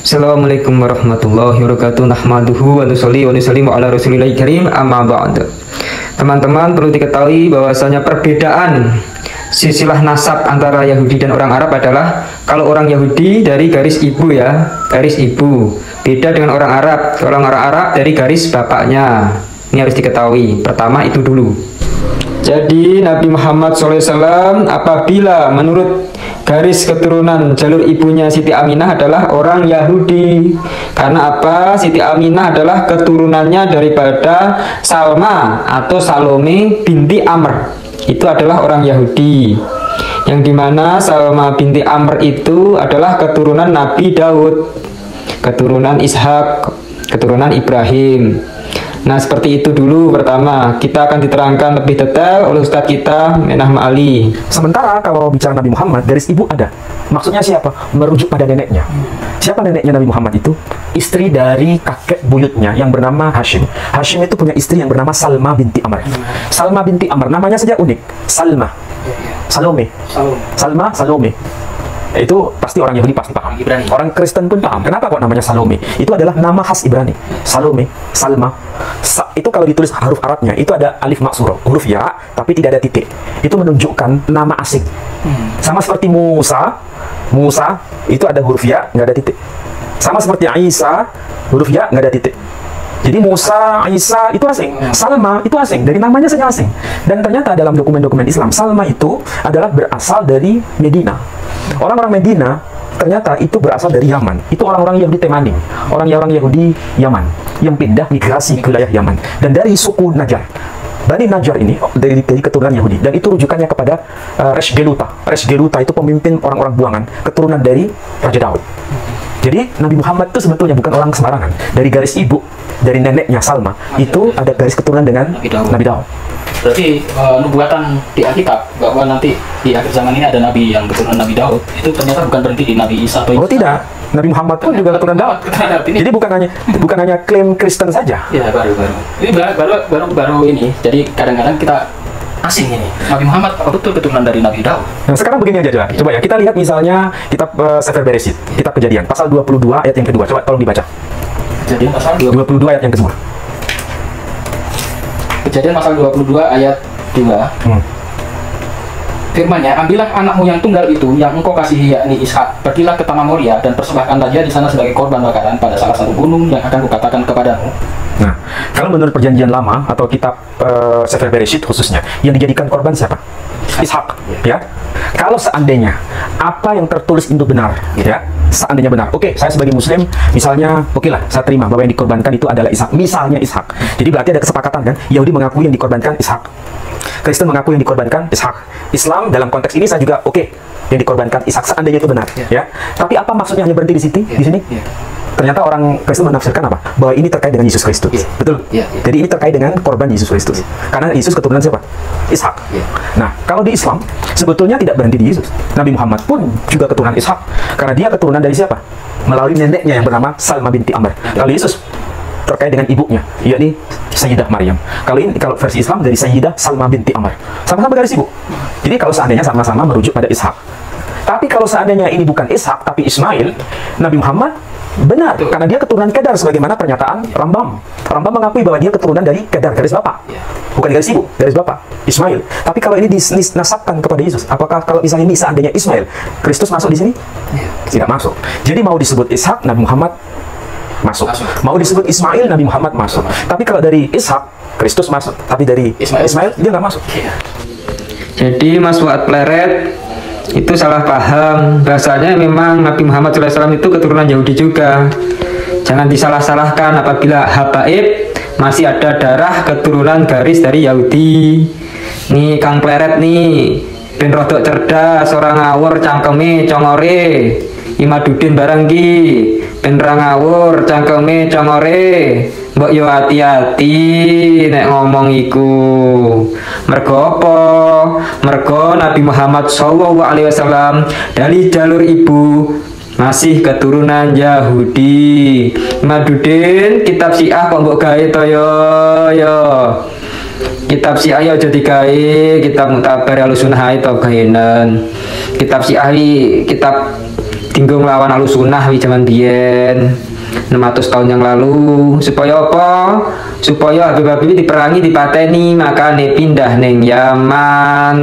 Assalamualaikum warahmatullahi wabarakatuh. Nahmaduhu wa nusolli wa nusallimu ala rasulillahil karim, amma ba'd. Teman-teman, perlu diketahui bahwasanya perbedaan silsilah nasab antara Yahudi dan orang Arab adalah kalau orang Yahudi dari garis ibu ya, garis ibu. Beda dengan orang Arab. Orang Arab dari garis bapaknya. Ini harus diketahui. Pertama itu dulu. Jadi Nabi Muhammad SAW apabila menurut garis keturunan jalur ibunya Siti Aminah adalah orang Yahudi. Karena apa? Siti Aminah adalah keturunannya daripada Salma atau Salome binti Amr. Itu adalah orang Yahudi. Yang dimana Salma binti Amr itu adalah keturunan Nabi Daud, keturunan Ishak, keturunan Ibrahim. Nah, seperti itu dulu pertama. Kita akan diterangkan lebih detail oleh Ustadz kita, Menah Ma'ali. Sementara kalau bicara Nabi Muhammad, garis ibu ada. Maksudnya siapa? Merujuk pada neneknya. Siapa neneknya Nabi Muhammad itu? Istri dari kakek buyutnya yang bernama Hashim. Hashim itu punya istri yang bernama Salma binti Amr. Salma binti Amr, namanya saja unik. Salma, Salome, Salma, Salome. Itu pasti orang Yahudi pasti paham. Orang Kristen pun paham. Kenapa kok namanya Salome? Itu adalah nama khas Ibrani. Salome, Salma. Itu kalau ditulis huruf Arabnya itu ada alif maksuro, huruf ya, tapi tidak ada titik. Itu menunjukkan nama asing. Sama seperti Musa, Musa itu ada huruf ya, nggak ada titik. Sama seperti Isa, huruf ya, nggak ada titik. Jadi Musa, Isa itu asing, Salma itu asing, dari namanya saja asing. Dan ternyata dalam dokumen-dokumen Islam, Salma itu adalah berasal dari Medina. Orang-orang Medina ternyata itu berasal dari Yaman. Itu orang-orang Yahudi Temanim, orang-orang Yahudi Yaman yang pindah migrasi ke wilayah Yaman. Dan dari suku Najjar, Bani Najjar ini dari keturunan Yahudi. Dan itu rujukannya kepada Resgeluta. Resgeluta itu pemimpin orang-orang buangan, keturunan dari Raja Daud. Jadi Nabi Muhammad itu sebetulnya bukan orang sembarangan. Dari garis ibu, dari neneknya Salma, itu ada garis keturunan dengan Nabi Daud. Berarti nubuatan di Alkitab bahwa nanti di akhir zaman ini ada Nabi yang keturunan Nabi Daud, itu ternyata bukan berhenti di Nabi Isa atau Oh tidak, Nabi Muhammad pun juga keturunan Daud. Jadi bukan hanya klaim Kristen saja. Ya baru. Ini baru ini. Jadi kadang-kadang kita asing ini. Nabi Muhammad betul keturunan dari Nabi Daud. Nah, sekarang begini aja. Coba ya, kita lihat misalnya kitab Sefer Bereshit, kitab Kejadian, pasal 22 ayat yang kedua. Coba tolong dibaca. Kejadian pasal 22 ayat yang kedua. Kejadian pasal 22 ayat 2. Firman-Nya, ambillah anakmu yang tunggal itu yang engkau kasihi yakni Ishak, pergilah ke tanah Moria dan persembahkanlah dia di sana sebagai korban bakaran pada salah satu gunung yang akan kukatakan kepadamu. Nah, kalau menurut perjanjian lama atau kitab Sefer Bereshit khususnya, yang dijadikan korban siapa? Ishak, ya. Kalau seandainya apa yang tertulis itu benar, ya, seandainya benar, oke, saya sebagai Muslim, misalnya, oke lah, saya terima bahwa yang dikorbankan itu adalah Ishak, misalnya Ishak. Jadi berarti ada kesepakatan kan? Yahudi mengakui yang dikorbankan Ishak, Kristen mengakui yang dikorbankan Ishak, Islam dalam konteks ini saya juga oke, yang dikorbankan Ishak seandainya itu benar, ya. Tapi apa maksudnya hanya berhenti di sini? Ternyata orang Kristen menafsirkan apa? Bahwa ini terkait dengan Yesus Kristus. Betul? Jadi ini terkait dengan korban Yesus Kristus. Karena Yesus keturunan siapa? Ishak. Nah, kalau di Islam, sebetulnya tidak berhenti di Yesus. Nabi Muhammad pun juga keturunan Ishak. Karena dia keturunan dari siapa? Melalui neneknya yang bernama Salma binti Amr. Kalau Yesus terkait dengan ibunya, yakni Sayyidah Maryam. Kalau versi Islam dari Sayyidah Salma binti Amr. Sama-sama garis ibu. Jadi kalau seandainya sama-sama merujuk pada Ishak. Tapi kalau seandainya ini bukan Ishak, tapi Ismail, Nabi Muhammad benar, karena dia keturunan Kedar sebagaimana pernyataan Rambam. Rambam mengakui bahwa dia keturunan dari Kedar, garis bapak. Bukan garis ibu, garis bapak, Ismail. Tapi kalau ini dinasabkan kepada Yesus, apakah kalau misalnya ini seandainya Ismail, Kristus masuk di sini? Tidak masuk. Jadi mau disebut Ishak, Nabi Muhammad masuk. Mau disebut Ismail, Nabi Muhammad masuk. Tapi kalau dari Ishak, Kristus masuk. Tapi dari Ismail, dia nggak masuk. Jadi Mas Fuad Pleret itu salah paham. Bahasanya memang Nabi Muhammad SAW itu keturunan Yahudi juga. Jangan disalah-salahkan apabila habaib masih ada darah keturunan garis dari Yahudi. Nih Kang Pleret nih, ben rodok cerdas, orang ngawur cangkeme congore. Imadudin barangki, ben ra ngawur cangkeme congore. Mbok yo hati-hati nek ngomong iku. Mergo apa? Mergo Nabi Muhammad SAW dari jalur ibu masih keturunan Yahudi. Madudin kitab Syiah kok mbok gawe to yo. Kitab Syiah yo aja digawe, kitab Mutabar Ahlussunnah to gawenan. Kitab Syiah kitab tinggung lawan Ahlussunnah di zaman biyen 600 tahun yang lalu. Supaya apa? Supaya Habib-habib diperangi, dipateni, makane pindah ning Yaman.